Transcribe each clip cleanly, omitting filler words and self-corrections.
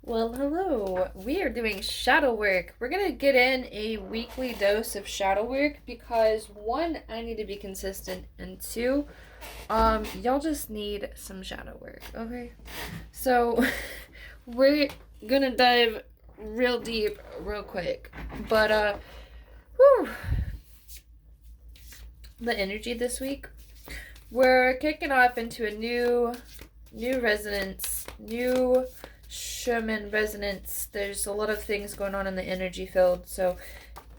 Well, hello. We are doing shadow work. We're going to get in a weekly dose of shadow work because one, I need to be consistent, and two, y'all just need some shadow work, okay? So, we're going to dive real deep real quick. But whew, the energy this week. We're kicking off into a new resonance, new Schumann resonance. There's a lot of things going on in the energy field, so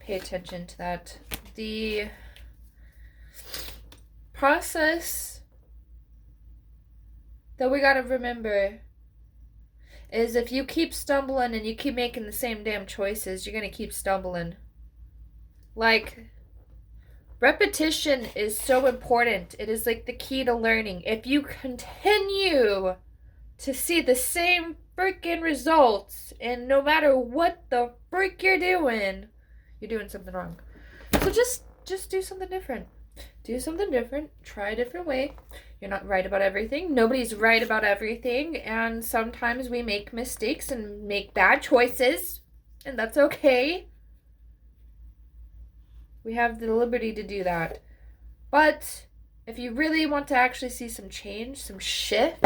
pay attention to that. The process that we gotta remember is if you keep stumbling and you keep making the same damn choices, you're gonna keep stumbling. Like, repetition is so important. It is like the key to learning. If you continue to see the same freaking results, and no matter what the freak you're doing something wrong. So just do something different. Do something different. Try a different way. You're not right about everything. Nobody's right about everything, and sometimes we make mistakes and make bad choices, and that's okay. We have the liberty to do that. But if you really want to actually see some change, some shift,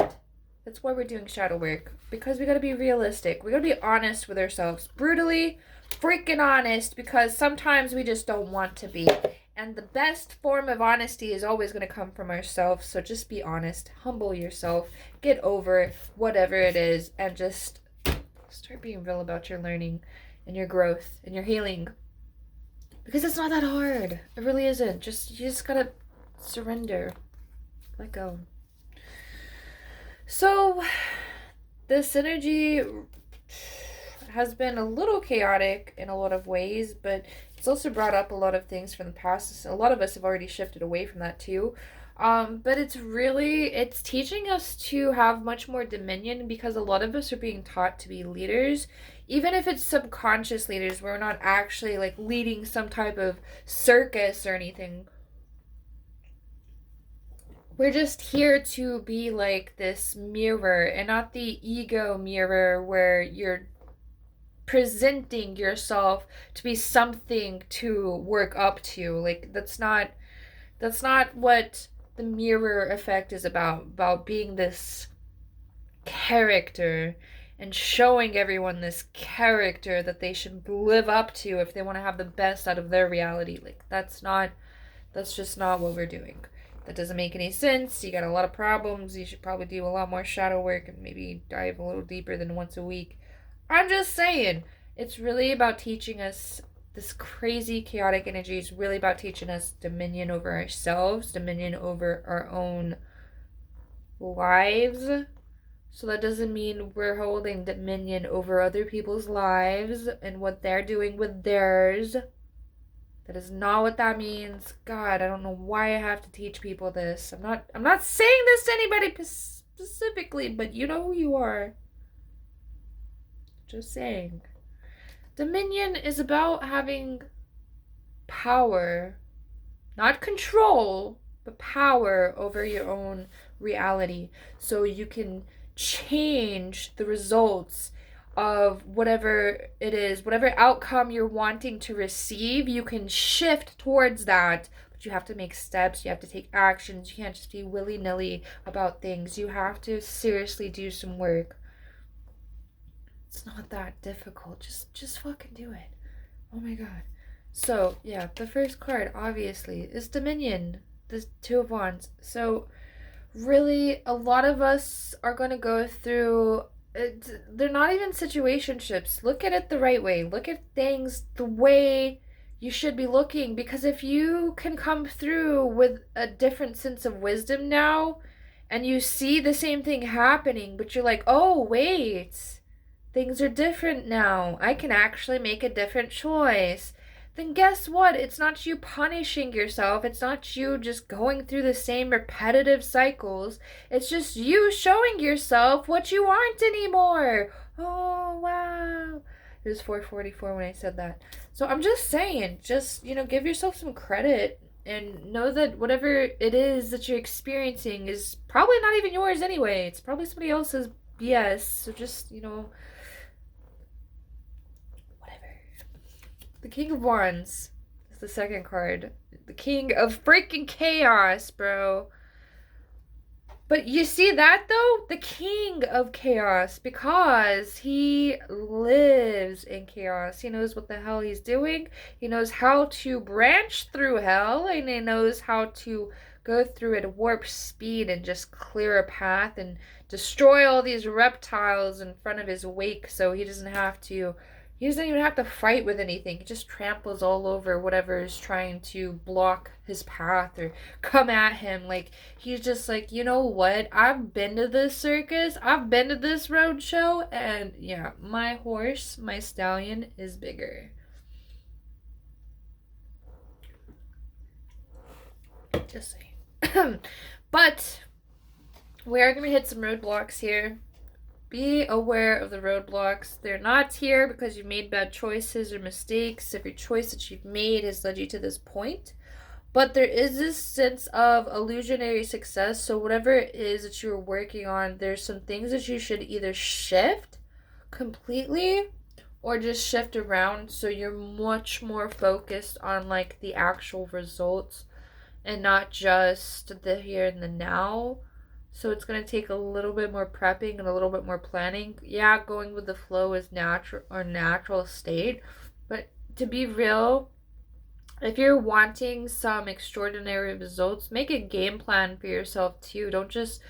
that's why we're doing shadow work. Because we gotta be realistic. We gotta be honest with ourselves. Brutally freaking honest, because sometimes we just don't want to be. And the best form of honesty is always gonna come from ourselves. So just be honest. Humble yourself. Get over whatever it is. And just start being real about your learning and your growth and your healing. Because it's not that hard. It really isn't. You just gotta surrender. Let go. So, this energy has been a little chaotic in a lot of ways, but it's also brought up a lot of things from the past. A lot of us have already shifted away from that too. But it's teaching us to have much more dominion because a lot of us are being taught to be leaders. Even if it's subconscious leaders, we're not actually like leading some type of circus or anything. We're just here to be like this mirror and not the ego mirror where you're presenting yourself to be something to work up to. Like that's not what the mirror effect is about being this character and showing everyone this character that they should live up to if they want to have the best out of their reality. Like that's just not what we're doing. That doesn't make any sense. You got a lot of problems. You should probably do a lot more shadow work and maybe dive a little deeper than once a week. I'm just saying, it's really about teaching us this crazy chaotic energy. Is really about teaching us dominion over ourselves, dominion over our own lives. So that doesn't mean we're holding dominion over other people's lives and what they're doing with theirs. That is not what that means. God, I don't know why I have to teach people this. I'm not saying this to anybody specifically, but you know who you are. Just saying. Dominion is about having power, not control, but power over your own reality. So you can change the results of whatever it is, whatever outcome you're wanting to receive, you can shift towards that. But you have to make steps, you have to take actions, you can't just be willy-nilly about things. You have to seriously do some work. It's not that difficult. Just fucking do it. Oh my god. So, yeah, the first card, obviously, is Dominion. The Two of Wands. So, really, a lot of us are going to go through they're not even situationships. Look at it the right way. Look at things the way you should be looking. Because if you can come through with a different sense of wisdom now, and you see the same thing happening, but you're like, oh, wait, things are different now. I can actually make a different choice. Then guess what? It's not you punishing yourself. It's not you just going through the same repetitive cycles. It's just you showing yourself what you aren't anymore. Oh, wow. It was 4:44 when I said that. So I'm just saying, give yourself some credit and know that whatever it is that you're experiencing is probably not even yours anyway. It's probably somebody else's BS. So just, The King of Wands is the second card. The King of freaking Chaos, bro. But you see that though? The King of Chaos, because he lives in chaos. He knows what the hell he's doing. He knows how to branch through hell, and he knows how to go through it at warp speed and just clear a path and destroy all these reptiles in front of his wake, so he doesn't even have to fight with anything. He just tramples all over whatever is trying to block his path or come at him. Like, he's just like, you know what? I've been to this circus, I've been to this road show, and yeah, my horse, my stallion, is bigger. Just saying. But we are going to hit some roadblocks here. Be aware of the roadblocks. They're not here because you've made bad choices or mistakes. Every choice that you've made has led you to this point. But there is this sense of illusionary success. So whatever it is that you're working on, there's some things that you should either shift completely or just shift around so you're much more focused on like the actual results and not just the here and the now. So it's going to take a little bit more prepping and a little bit more planning. Yeah, going with the flow is natural state. But to be real, if you're wanting some extraordinary results, make a game plan for yourself too. Don't just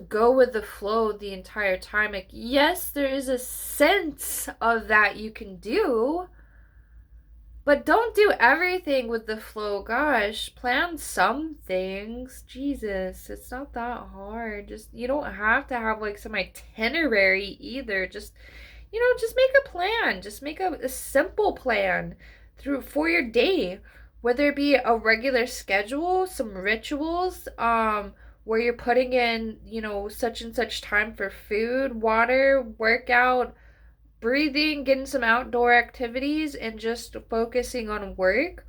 go with the flow the entire time. Like, yes, there is a sense of that you can do, but don't do everything with the flow. Gosh, plan some things. Jesus, it's not that hard. Just, you don't have to have like some itinerary either. Just, just make a plan. Just make a simple plan for your day. Whether it be a regular schedule, some rituals, where you're putting in, such and such time for food, water, workout, breathing, getting some outdoor activities, and just focusing on work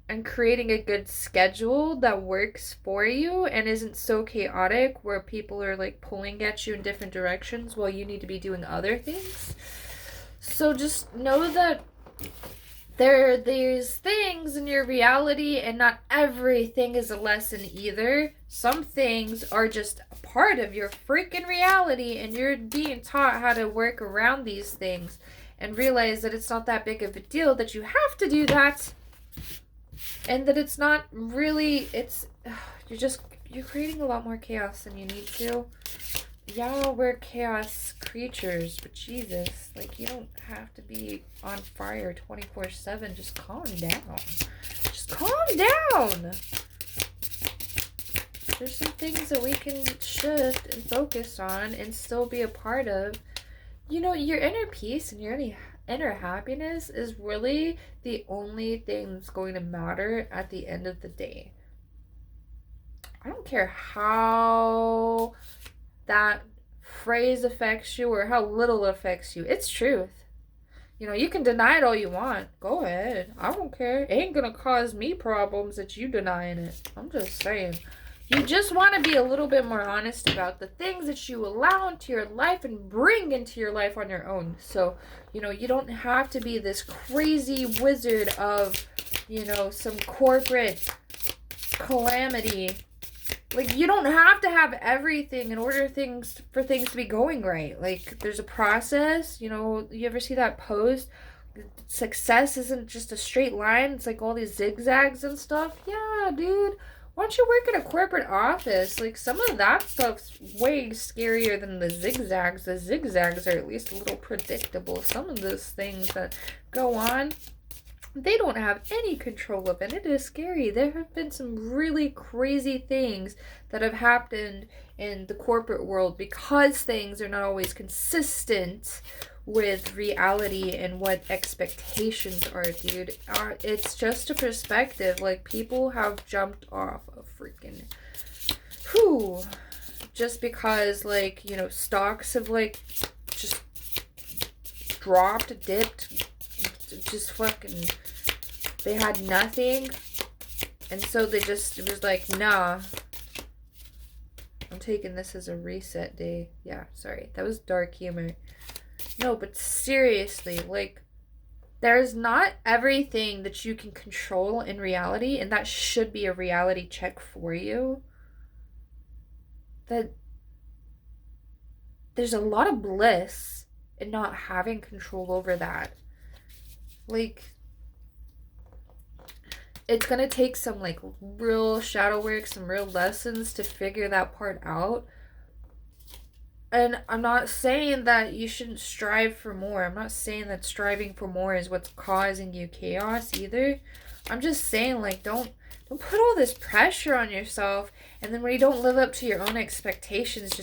and creating a good schedule that works for you and isn't so chaotic where people are like pulling at you in different directions while you need to be doing other things. So just know that there are these things in your reality, and not everything is a lesson either. Some things are just a part of your freaking reality, and you're being taught how to work around these things and realize that it's not that big of a deal, that you have to do that, and that it's not really, you're creating a lot more chaos than you need to. Yeah, we're chaos creatures, but Jesus, like, you don't have to be on fire 24/7. Just calm down. Just calm down. There's some things that we can shift and focus on and still be a part of. Your inner peace and your inner happiness is really the only thing that's going to matter at the end of the day. I don't care how that phrase affects you or how little it affects you. It's truth. You can deny it all you want. Go ahead. I don't care. It ain't gonna cause me problems that you denying it. I'm just saying. You just want to be a little bit more honest about the things that you allow into your life and bring into your life on your own. So, you don't have to be this crazy wizard of, some corporate calamity. Like, you don't have to have everything in order for things to be going right. Like, there's a process. You ever see that post? Success isn't just a straight line. It's like all these zigzags and stuff. Yeah, dude. Why don't you work in a corporate office? Like, some of that stuff's way scarier than the zigzags. The zigzags are at least a little predictable. Some of those things that go on, they don't have any control of it. It is scary. There have been some really crazy things that have happened in the corporate world because things are not always consistent with reality and what expectations are, dude. It's just a perspective. Like, people have jumped off a freaking just because, like, stocks have like just dropped, dipped, just fucking, they had nothing, and so it was like, nah, I'm taking this as a reset day. Yeah, sorry, that was dark humor. No, but seriously, like, There's not everything that you can control in reality, and that should be a reality check for you. That there's a lot of bliss in not having control over that. Like, it's gonna take some like real shadow work, some real lessons to figure that part out. And I'm not saying that you shouldn't strive for more. I'm not saying that striving for more is what's causing you chaos either. I'm just saying, like, don't put all this pressure on yourself, and then when you don't live up to your own expectations,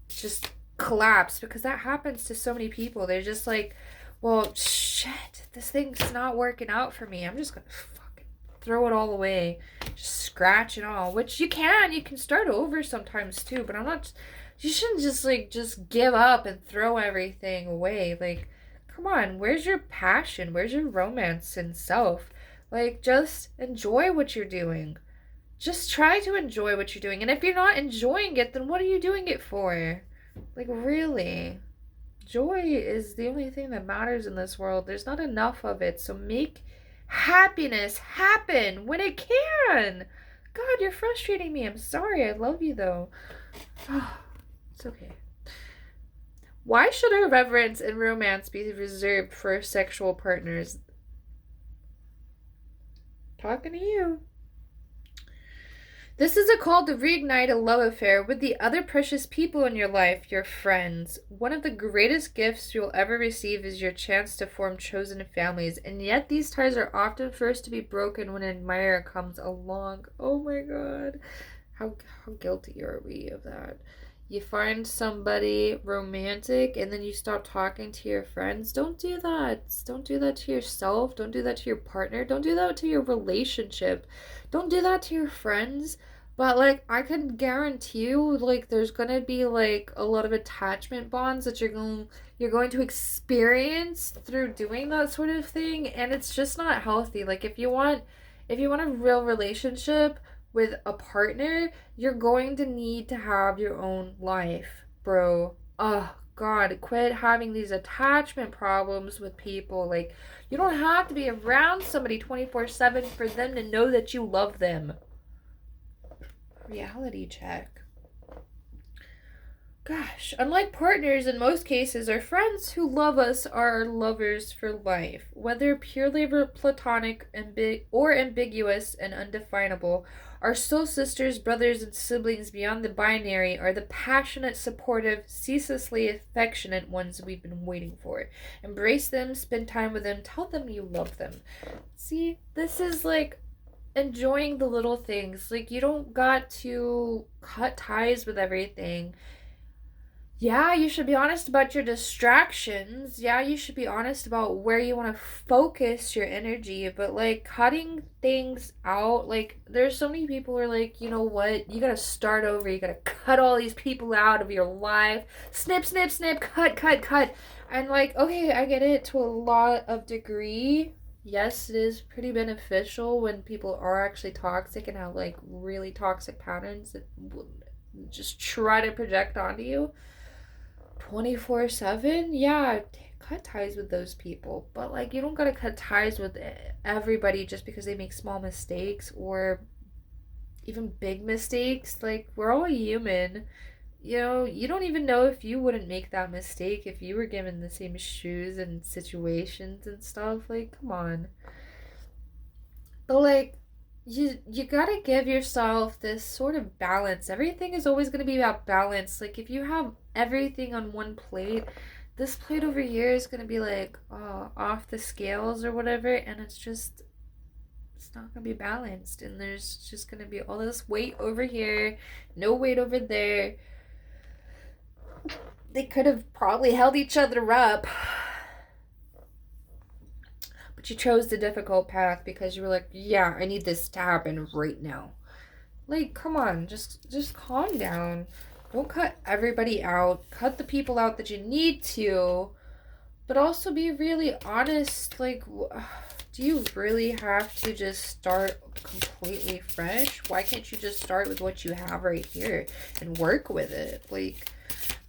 just collapse, because that happens to so many people. They're just like, well, shit, this thing's not working out for me. I'm just gonna fucking throw it all away, just scratch it all. Which you can start over sometimes too. But I'm not. You shouldn't just give up and throw everything away. Like, come on, where's your passion? Where's your romance and self? Like, just enjoy what you're doing. Just try to enjoy what you're doing. And if you're not enjoying it, then what are you doing it for? Like, really? Joy is the only thing that matters in this world. There's not enough of it. So make happiness happen when it can. God, you're frustrating me. I'm sorry. I love you, though. It's okay. Why should our reverence and romance be reserved for sexual partners? Talking to you. This is a call to reignite a love affair with the other precious people in your life, your friends. One of the greatest gifts you'll ever receive is your chance to form chosen families, and yet these ties are often first to be broken when an admirer comes along. Oh my god. How guilty are we of that? You find somebody romantic and then you stop talking to your friends. Don't do that. Don't do that to yourself. Don't do that to your partner. Don't do that to your relationship. Don't do that to your friends. But like, I can guarantee you, like, there's gonna be like a lot of attachment bonds that you're going to experience through doing that sort of thing, and it's just not healthy. Like, if you want a real relationship with a partner, you're going to need to have your own life, bro. Oh, God, quit having these attachment problems with people. Like, you don't have to be around somebody 24/7 for them to know that you love them. Reality check. Gosh, unlike partners, in most cases, our friends who love us are our lovers for life. Whether purely platonic or ambiguous and undefinable, our soul sisters, brothers, and siblings beyond the binary are the passionate, supportive, ceaselessly affectionate ones we've been waiting for. Embrace them, spend time with them, tell them you love them. See, this is like enjoying the little things. Like, you don't got to cut ties with everything. Yeah, you should be honest about your distractions. Yeah, you should be honest about where you want to focus your energy. But like, cutting things out, like, there's so many people who are like, you know what? You gotta start over. You gotta cut all these people out of your life. Snip, snip, snip, cut, cut, cut. And like, okay, I get it to a lot of degree. Yes, it is pretty beneficial when people are actually toxic and have like really toxic patterns that just try to project onto you 24/7. Yeah, cut ties with those people. But like, you don't gotta cut ties with everybody just because they make small mistakes or even big mistakes. Like, we're all human. You know, you don't even know if you wouldn't make that mistake if you were given the same shoes and situations and stuff. Like, come on. But like, you gotta give yourself this sort of balance. Everything is always gonna be about balance. Like, if you have everything on one plate, this plate over here is gonna be like off the scales or whatever, and it's not gonna be balanced, and there's just gonna be all this weight over here, no weight over there. They could have probably held each other up, but you chose the difficult path because you were like, yeah, I need this to happen right now. Like, come on, just calm down. Don't cut everybody out. Cut the people out that you need to, but also be really honest. Like, do you really have to just start completely fresh? Why can't you just start with what you have right here and work with it? Like,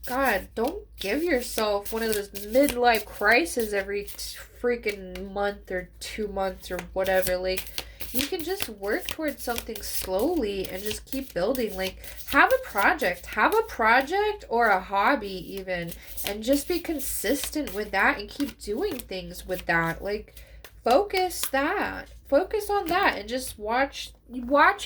God, don't give yourself one of those midlife crises every freaking month or 2 months or whatever. Like, you can just work towards something slowly and just keep building. Like, have a project or a hobby, even, and just be consistent with that and keep doing things with that. Like, focus on that and just watch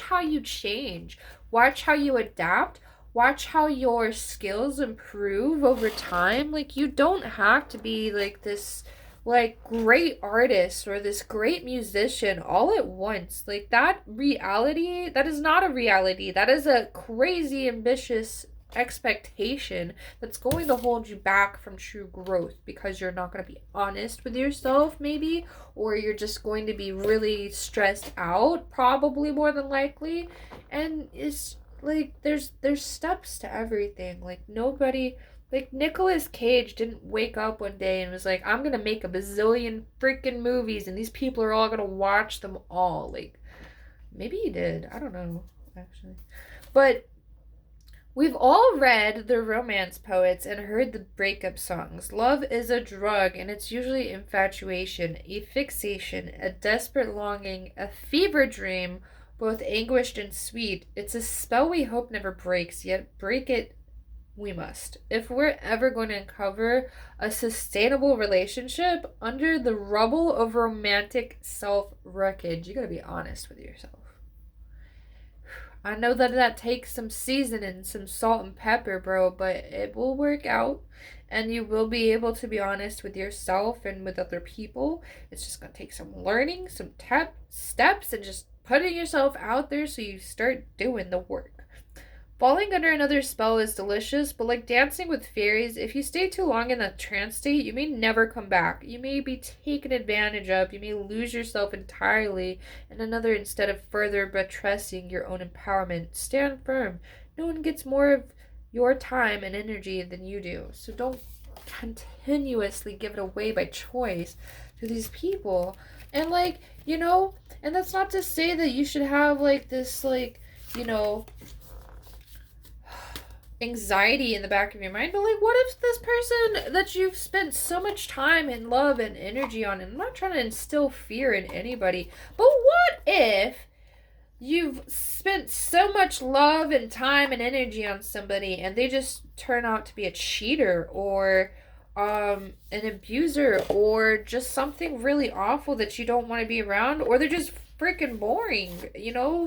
how you change, watch how you adapt, watch how your skills improve over time. Like, you don't have to be like this like great artist or this great musician all at once. Like, that is not a reality. That is a crazy ambitious expectation that's going to hold you back from true growth, because you're not going to be honest with yourself, maybe, or you're just going to be really stressed out, probably, more than likely. And it's like, there's steps to everything. Like, nobody, like, Nicolas Cage didn't wake up one day and was like, I'm gonna make a bazillion freaking movies and these people are all gonna watch them all. Like, maybe he did, I don't know, actually. But we've all read the romance poets and heard the breakup songs. Love is a drug, and it's usually infatuation, a fixation, a desperate longing, a fever dream, both anguished and sweet. It's a spell we hope never breaks, yet break it we must. If we're ever going to uncover a sustainable relationship under the rubble of romantic self wreckage, you gotta be honest with yourself. I know that takes some seasoning, some salt and pepper, bro, but it will work out and you will be able to be honest with yourself and with other people. It's just going to take some learning, some steps, and just putting yourself out there so you start doing the work. Falling under another spell is delicious, but like dancing with fairies, if you stay too long in that trance state, you may never come back. You may be taken advantage of, you may lose yourself entirely in another instead of further buttressing your own empowerment. Stand firm. No one gets more of your time and energy than you do. So don't continuously give it away by choice to these people. And like, and that's not to say that you should have like this, like, anxiety in the back of your mind, but like, what if this person that you've spent so much time and love and energy on, and I'm not trying to instill fear in anybody, but what if you've spent so much love and time and energy on somebody and they just turn out to be a cheater or an abuser or just something really awful that you don't want to be around, or they're just freaking boring,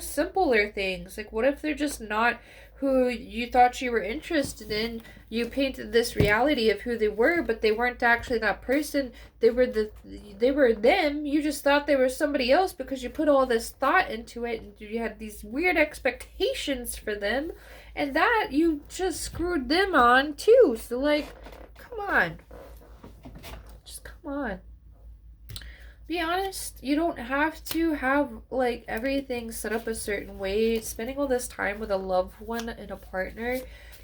simpler things. Like, what if they're just not who you thought you were interested in? You painted this reality of who they were, but they weren't actually that person. They were them. You just thought they were somebody else because you put all this thought into it and you had these weird expectations for them, and that you just screwed them on too. So like, come on. Just come on. Be honest. You don't have to have like everything set up a certain way. Spending all this time with a loved one and a partner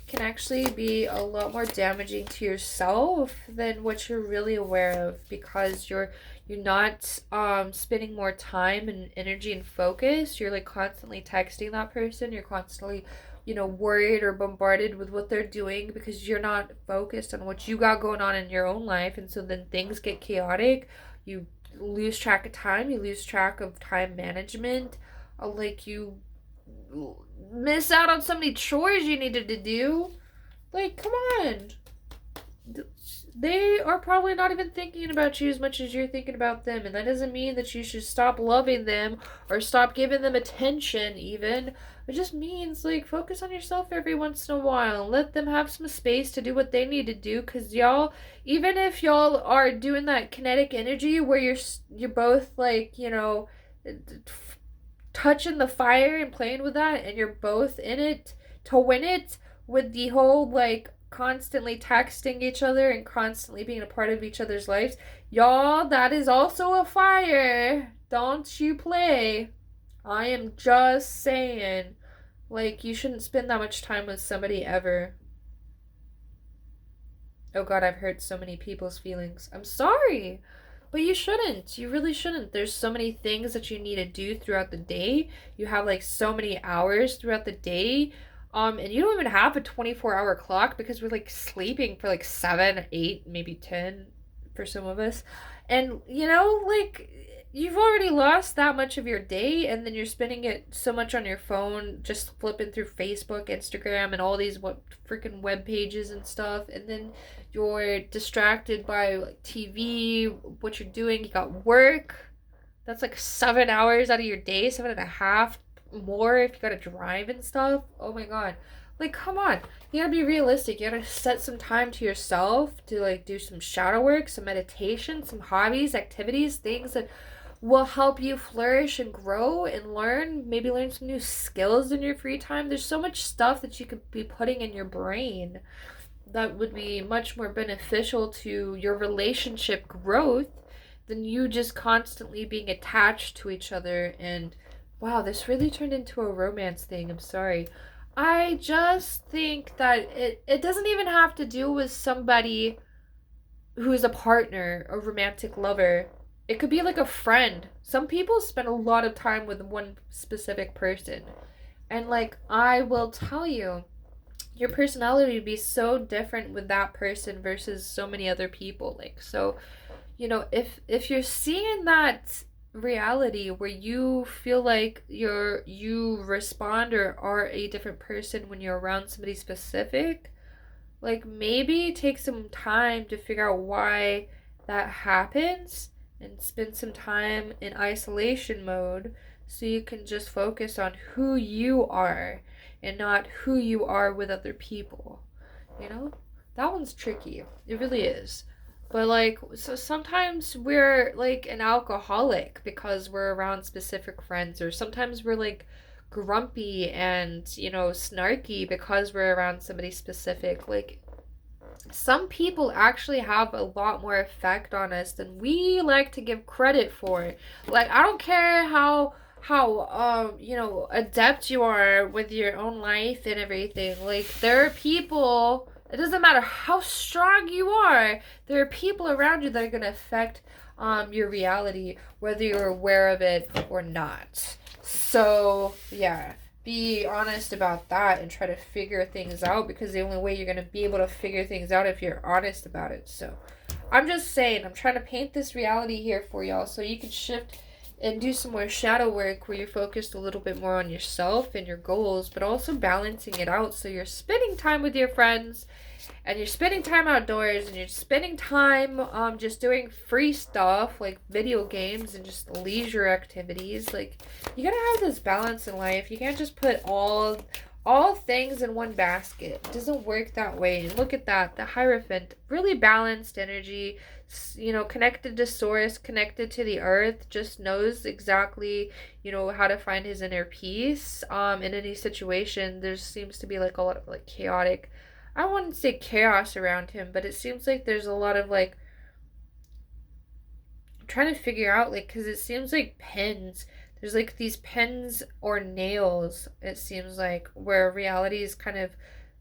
can actually be a lot more damaging to yourself than what you're really aware of, because you're not spending more time and energy and focus. You're like constantly texting that person. You're constantly worried or bombarded with what they're doing because you're not focused on what you got going on in your own life. And so then things get chaotic. You lose track of time. You lose track of time management. Like, you miss out on so many chores you needed to do. Like, come on. They are probably not even thinking about you as much as you're thinking about them. And that doesn't mean that you should stop loving them or stop giving them attention even. It just means, like, focus on yourself every once in a while. Let them have some space to do what they need to do. Because y'all, even if y'all are doing that kinetic energy where you're both, like, touching the fire and playing with that, and you're both in it to win it, with the whole, like, constantly texting each other and constantly being a part of each other's lives, y'all, that is also a fire. Don't you play. I am just saying. Like, you shouldn't spend that much time with somebody ever. Oh God, I've hurt so many people's feelings. I'm sorry. But you shouldn't. You really shouldn't. There's so many things that you need to do throughout the day. You have like so many hours throughout the day. And you don't even have a 24-hour clock because we're like sleeping for like 7, 8, maybe 10 for some of us. And like you've already lost that much of your day, and then you're spending it so much on your phone, just flipping through Facebook, Instagram, and all these what freaking web pages and stuff. And then you're distracted by like TV, what you're doing. You got work. That's like 7 hours out of your day, 7.5 more if you gotta drive and stuff. Oh my god. Like, come on. You gotta be realistic. You gotta set some time to yourself to like do some shadow work, some meditation, some hobbies, activities, things that will help you flourish and grow and learn. Maybe learn some new skills in your free time. There's so much stuff that you could be putting in your brain that would be much more beneficial to your relationship growth than you just constantly being attached to each other. And wow, this really turned into a romance thing. I'm sorry. I just think that it doesn't even have to do with somebody who's a partner, a romantic lover. It could be like a friend. Some people spend a lot of time with one specific person. And like I will tell you, your personality would be so different with that person versus so many other people. Like, so if you're seeing that reality where you feel like you respond or are a different person when you're around somebody specific, like maybe take some time to figure out why that happens and spend some time in isolation mode so you can just focus on who you are and not who you are with other people. You know? That one's tricky. It really is. But like, so sometimes we're like an alcoholic because we're around specific friends, or sometimes we're like grumpy and, snarky because we're around somebody specific. Like, some people actually have a lot more effect on us than we like to give credit for. Like, I don't care how adept you are with your own life and everything. Like, there are people, it doesn't matter how strong you are, there are people around you that are going to affect your reality, whether you're aware of it or not. So yeah, be honest about that and try to figure things out, because the only way you're going to be able to figure things out if you're honest about it. So I'm just saying, I'm trying to paint this reality here for y'all so you can shift and do some more shadow work where you're focused a little bit more on yourself and your goals, but also balancing it out so you're spending time with your friends and you're spending time outdoors and you're spending time just doing free stuff like video games and just leisure activities. Like, you gotta have this balance in life. You can't just put all things in one basket. It doesn't work that way. And look at that, the Hierophant, really balanced energy, connected to source, connected to the earth, just knows exactly, how to find his inner peace. In any situation, there seems to be like a lot of like chaotic, I wouldn't say chaos around him, but it seems like there's a lot of like, I'm trying to figure out, like, because it seems like pens, there's like these pens or nails, it seems like, where reality is kind of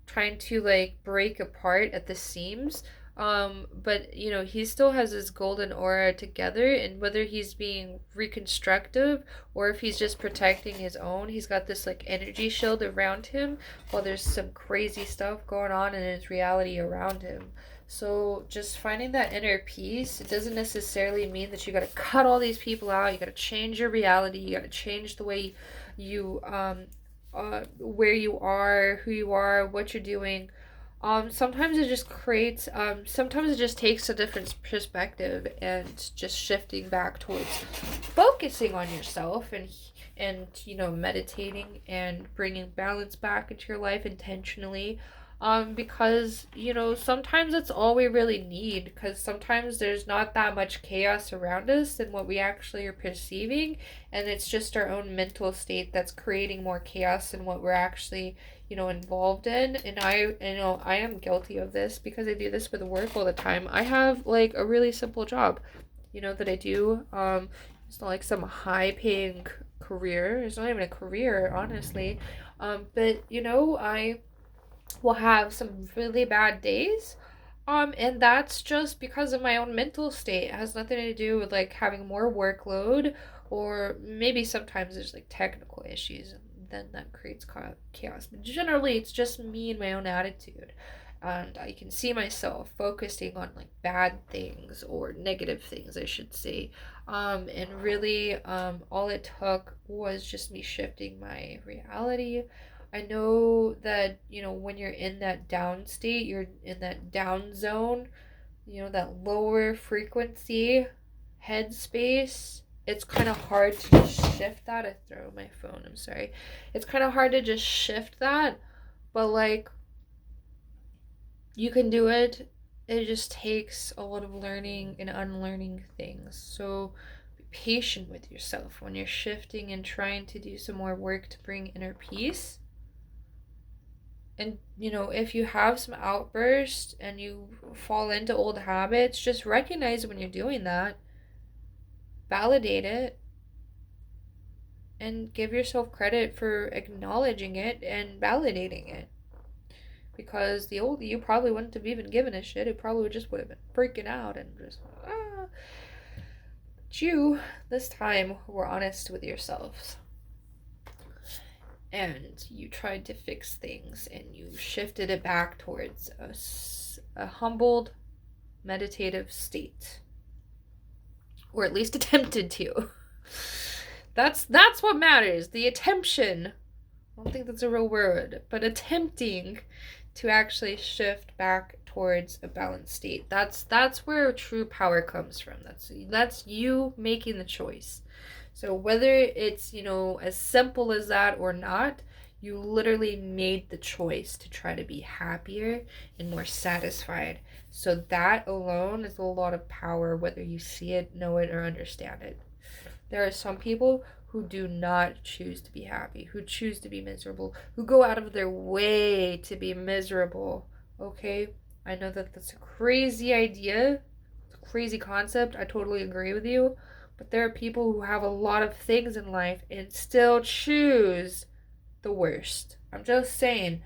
trying to like break apart at the seams. But he still has his golden aura together, and whether he's being reconstructive or if he's just protecting his own, he's got this like energy shield around him while there's some crazy stuff going on in his reality around him. So just finding that inner peace, it doesn't necessarily mean that you got to cut all these people out. You got to change your reality. You got to change the way you where you are, who you are, what you're doing. Sometimes it just creates, sometimes it just takes a different perspective and just shifting back towards focusing on yourself and meditating and bringing balance back into your life intentionally. Because sometimes that's all we really need, because sometimes there's not that much chaos around us than what we actually are perceiving, and it's just our own mental state that's creating more chaos than what we're actually involved in. And I am guilty of this because I do this with work all the time. I have like a really simple job that I do. It's not like some high paying career, it's not even a career, honestly. But I will have some really bad days. And that's just because of my own mental state. It has nothing to do with like having more workload, or maybe sometimes there's like technical issues. then that creates chaos. But generally, it's just me and my own attitude. And I can see myself focusing on like bad things or negative things, I should say. And really, all it took was just me shifting my reality. I know that, when you're in that down state, you're in that down zone, that lower frequency headspace. It's kind of hard to just shift that. I throw my phone, I'm sorry. It's kind of hard to just shift that, but like, you can do it. It just takes a lot of learning and unlearning things. So be patient with yourself when you're shifting and trying to do some more work to bring inner peace. And, if you have some outbursts and you fall into old habits, just recognize when you're doing that, validate it, and give yourself credit for acknowledging it and validating it. Because the old you probably wouldn't have even given a shit. It probably just would have been freaking out and just, But you, this time, were honest with yourselves. And you tried to fix things and you shifted it back towards a humbled, meditative state. Or at least attempted to. That's what matters. The attemption. I don't think that's a real word, but attempting to actually shift back towards a balanced state. That's where true power comes from. That's you making the choice. So whether it's, as simple as that or not, you literally made the choice to try to be happier and more satisfied. So that alone is a lot of power, whether you see it, know it, or understand it. There are some people who do not choose to be happy, who choose to be miserable, who go out of their way to be miserable, okay? I know that that's a crazy idea, it's a crazy concept, I totally agree with you, but there are people who have a lot of things in life and still choose the worst. I'm just saying,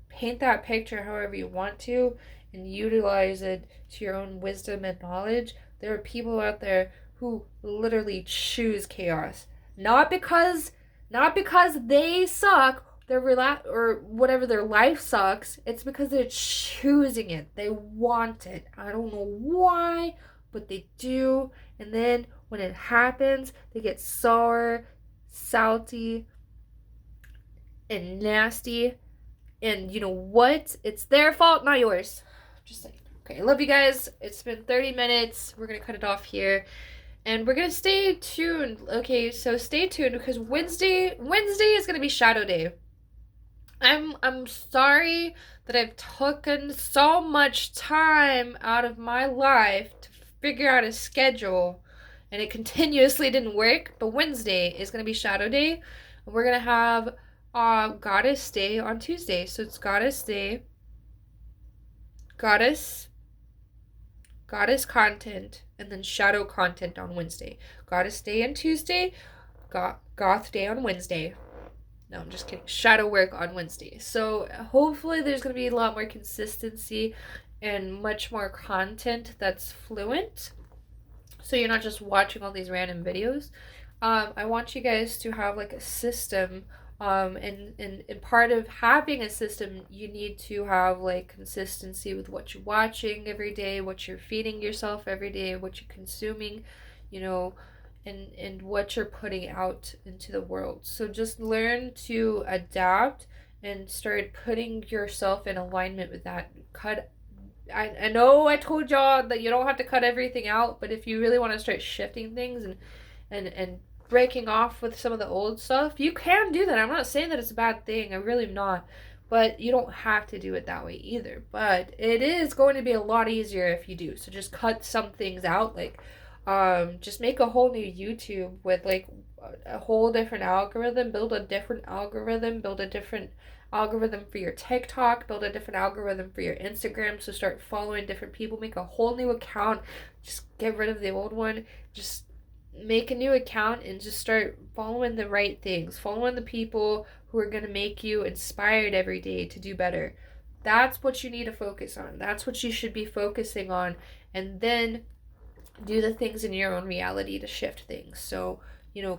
paint that picture however you want to and utilize it to your own wisdom and knowledge. There are people out there who literally choose chaos. Not because they suck, or whatever, their life sucks. It's because they're choosing it. They want it. I don't know why, but they do. And then when it happens, they get sour, salty, and nasty. And you know what? It's their fault, not yours. Just saying. Okay, I love you guys. It's been 30 minutes. We're going to cut it off here. And we're going to stay tuned. Okay, so stay tuned because Wednesday is going to be Shadow Day. I'm sorry that I've taken so much time out of my life to figure out a schedule and it continuously didn't work, but Wednesday is going to be Shadow Day. And we're going to have Goddess Day on Tuesday. So it's Goddess Day, Goddess content, and then Shadow content on Wednesday. Goddess Day on Tuesday, Goth Day on Wednesday. No, I'm just kidding. Shadow work on Wednesday. So hopefully there's going to be a lot more consistency and much more content that's fluent. So you're not just watching all these random videos. I want you guys to have like a system. And part of having a system, you need to have like consistency with what you're watching every day, what you're feeding yourself every day, what you're consuming, and what you're putting out into the world. So just learn to adapt and start putting yourself in alignment with that. I know I told y'all that you don't have to cut everything out, but if you really want to start shifting things and breaking off with some of the old stuff, you can do that. I'm not saying that it's a bad thing. I really am not. But you don't have to do it that way either. But it is going to be a lot easier if you do. So just cut some things out. Like, just make a whole new YouTube with like a whole different algorithm. Build a different algorithm. Build a different algorithm for your TikTok. Build a different algorithm for your Instagram. So start following different people. Make a whole new account. Just get rid of the old one. Just make a new account and just start following the right things. Following the people who are going to make you inspired every day to do better. That's what you need to focus on. That's what you should be focusing on. And then do the things in your own reality to shift things. So,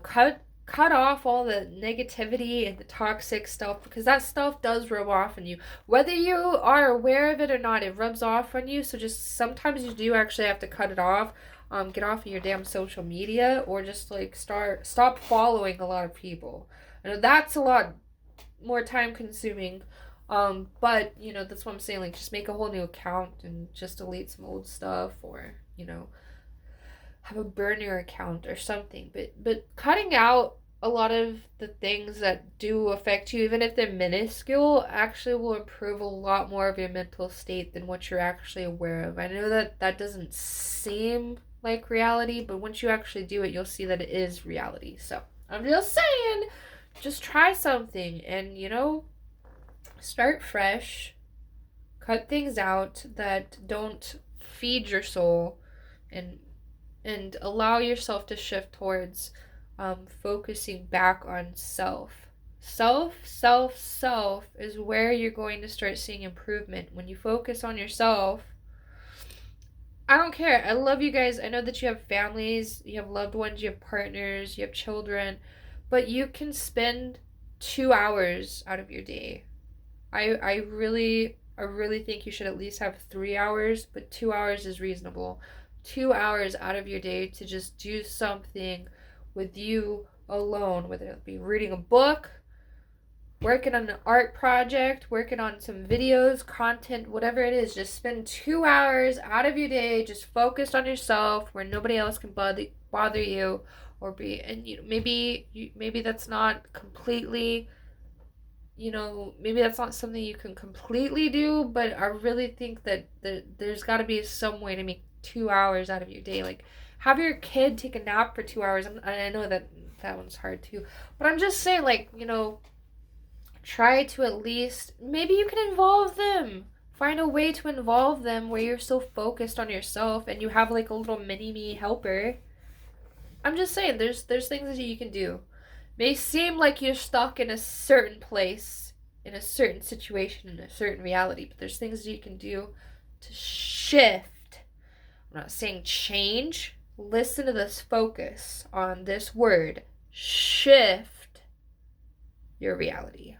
cut cut off all the negativity and the toxic stuff, because that stuff does rub off on you. Whether you are aware of it or not, it rubs off on you. So just sometimes you do actually have to cut it off. Get off of your damn social media, or just like stop following a lot of people. I know that's a lot more time consuming. But you know, that's what I'm saying. Like, just make a whole new account and just delete some old stuff, or you know, have a burner account or something. But cutting out a lot of the things that do affect you, even if they're minuscule, actually will improve a lot more of your mental state than what you're actually aware of. I know that that doesn't seem like reality, but once you actually do it, you'll see that it is reality. So I'm just saying, just try something and, you know, start fresh. Cut things out that don't feed your soul, and allow yourself to shift towards focusing back on self. Self is where you're going to start seeing improvement. When you focus on yourself, I don't care. I love you guys. I know that you have families, you have loved ones, you have partners, you have children, but you can spend 2 hours out of your day. I really think you should at least have 3 hours, but 2 hours is reasonable. 2 hours out of your day to just do something with you alone, whether it be reading a book, working on an art project, working on some videos, content, whatever it is. Just spend 2 hours out of your day just focused on yourself, where nobody else can bother you, or be, and you know, maybe that's not completely, you know, maybe that's not something you can completely do, but I really think that there's got to be some way to make 2 hours out of your day. Like, have your kid take a nap for 2 hours. I know that one's hard too, but I'm just saying, like, you know, try to at least, maybe you can involve them. Find a way to involve them where you're so focused on yourself and you have like a little mini me helper. I'm just saying, there's things that you can do. May seem like you're stuck in a certain place, in a certain situation, in a certain reality, but there's things that you can do to shift. I'm not saying change. Listen to this, focus on this word. Shift your reality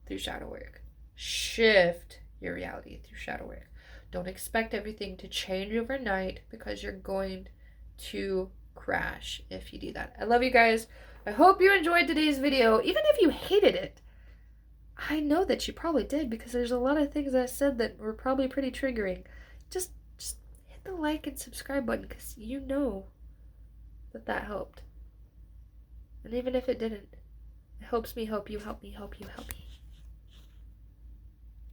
through shadow work. Shift your reality through shadow work. Don't expect everything to change overnight, because you're going to crash if you do that. I love you guys. I hope you enjoyed today's video. Even if you hated it, I know that you probably did, because there's a lot of things I said that were probably pretty triggering. Just hit the like and subscribe button, because you know that helped. And even if it didn't, it helps me help you, help me help you, help me.